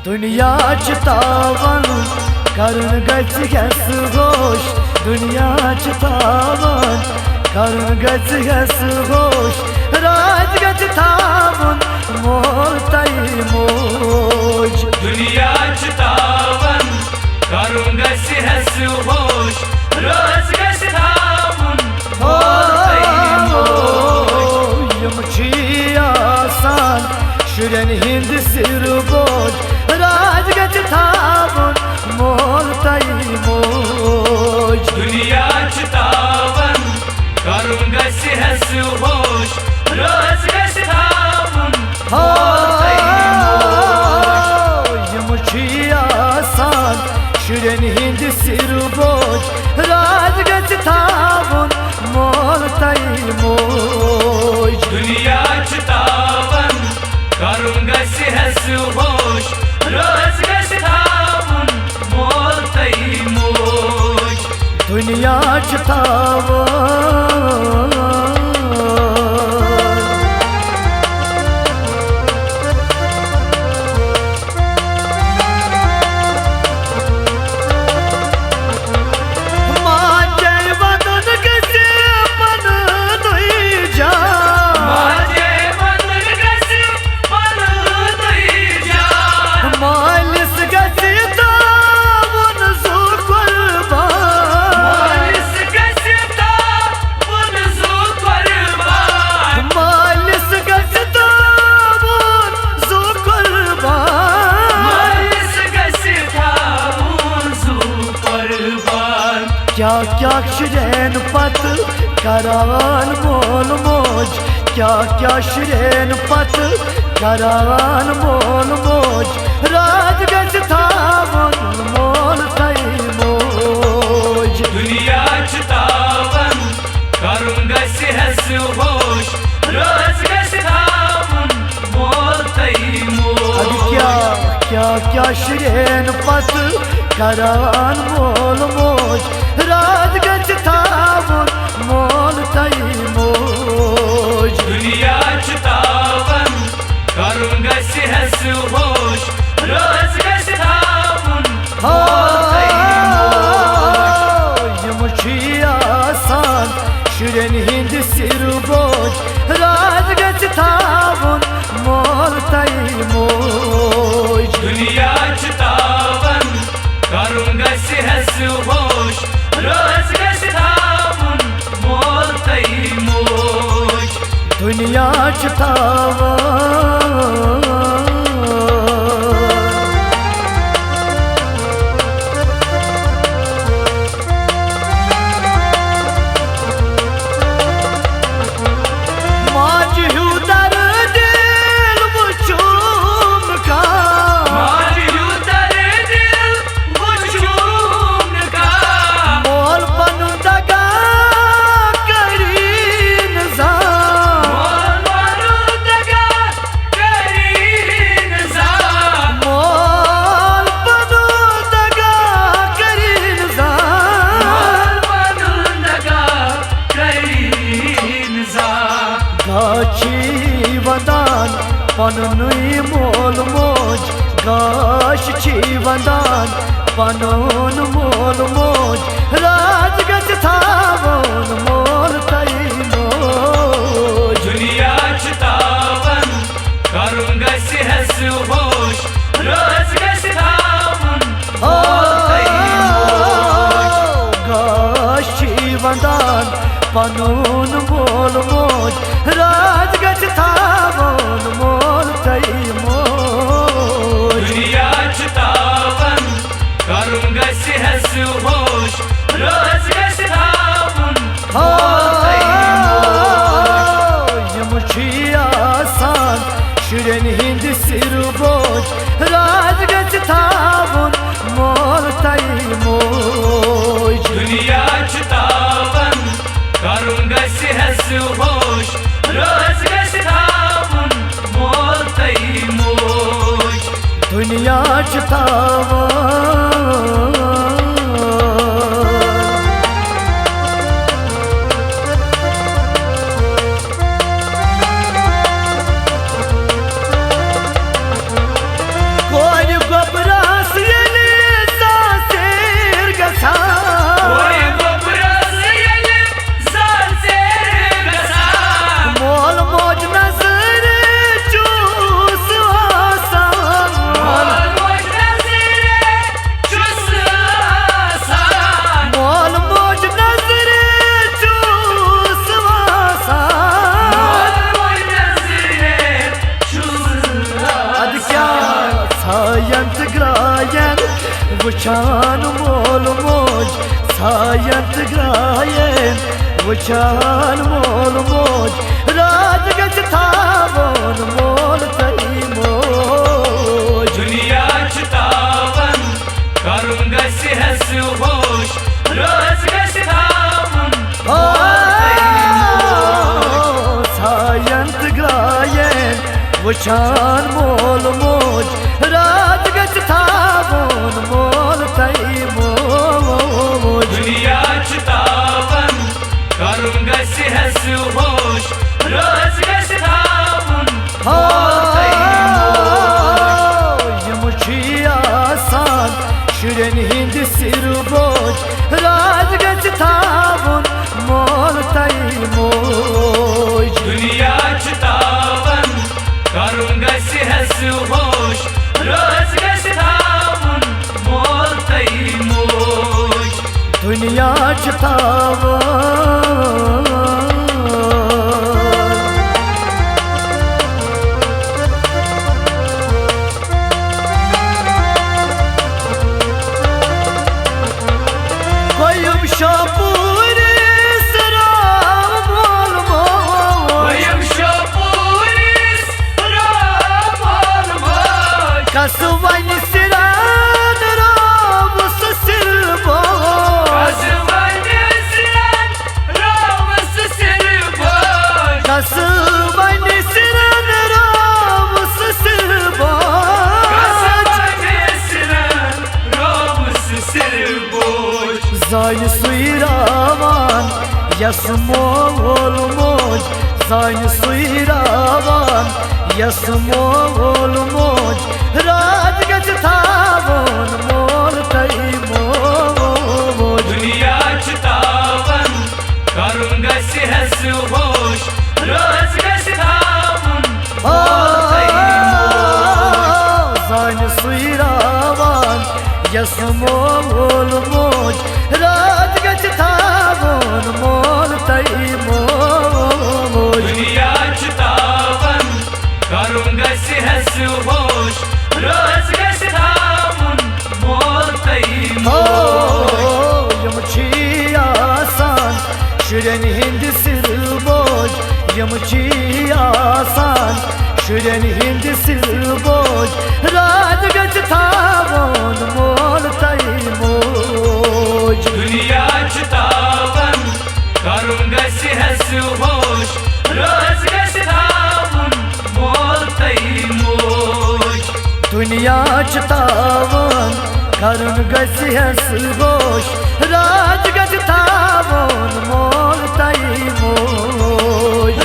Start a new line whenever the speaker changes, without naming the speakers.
दुनिया तावन करन गस होश दुनिया तावन करन गस होश राज गच थावन मोल तई मोज
दुनिया तावन करन गस होश राज गच थावन मोल तई मोज
यम छी आसान शुरन हिंद सिर बोझ राज गच थावन मोल तई मोज
दुनिया तावन करन गस होश राज गच थावन मोल तई मोज
यम छी आसान शुरन हिंद सिर बोझ राज गच थावन मोल तई मोज
दुनिया तावन करन गस होश राज गच थावन मोल तई मोज
दुनिया तावन क्या क्या शुरैन पत करान मोल मोज क्या क्या शुरैन पत करान मोल मोज राज गच थावन मोल तई मोज
दुनिया तावन करन गस होश राज गच थावन मोल तई मोज
क्या क्या क्या शुरैन पत करान मोल मोज राज गच थावन मोल तई मोज
दुनिया तावन करन गस होश राज गच थावन मोल तई मोज
यम छी आसान शुरन हिंद सिर बोझ राज गच थावन मोल तई मोज
दुनिया तावन करन गस होश राज गच थावन मोल तई मोज
दुनिया तावन वंदान पनुई मोल मोज गाश छी वंदान पनुन मोल मोज राज गच थावन मोल तई मोज
दुनिया तावन करन गस होश राज गच थावन मोल तई मोज
गाश छी वंदान पनुन मोल मोज राज गच थावन मोल तई मोज
दुनिया तावन करन गस होश राज गच थावन मोल तई मोज
यम छी आसान शुरन हिंद सिर बोझ राज गच थावन मोल तई मोज
दुनिया तावन करन गस होश राज गच थावन मोल तई मोज
दुनिया तावन कोई सायंत ग्रायन वुचान मोल मोज सायंत ग्रायन वुचान मोल मोज राज गज थावन मोल तई मोज
दुनिया चुतावन करुण गसि हस होश राज गसि थावन
सायंत ग्रायन वुचान मोल मोज राज गज थावन मोल तई मोज
दुनिया चुतावन करुण गसि हस होश राज गसि थावन
आसान शुरन हिंद सिर बोझ राज गज थावन मोल तई मोज
दुनिया चुतावन करुण गसि हस होश राज गसि थावन मोल तई मोज
दुनिया चतावन शापूरी सराम मोल मोज
वयम शापूरी सराम मोल मोज
कसवन सिरान राम सिर बोझ कसवन सिरान राम सिर बोझ जान सुईरावान यस मोल मोज जान सुईरावान यस मोल मोज राज गज थावन मोल तई मोज
दुनिया चुतावन करुण गसि हस होश राज गसि थावन मोल तई
जान सुईरावान यस मोल मोज राज गज थावन मोल तई मोज
दुनिया चुतावन करुण गसि हस होश राज गसि थावन मोल तई मोज
यम छी आसान शुरन हिंद सिर बोझ यम छी आसान शुरन हिंद सिर बोझ राज गज थावन मोल तई मोज
दुनिया चुतावन करुण गसि हस होश राज गसि थावन मोल तई मोज
दुनिया चतावन करुण गज हस गोश राज गज थावन मोल तई मोज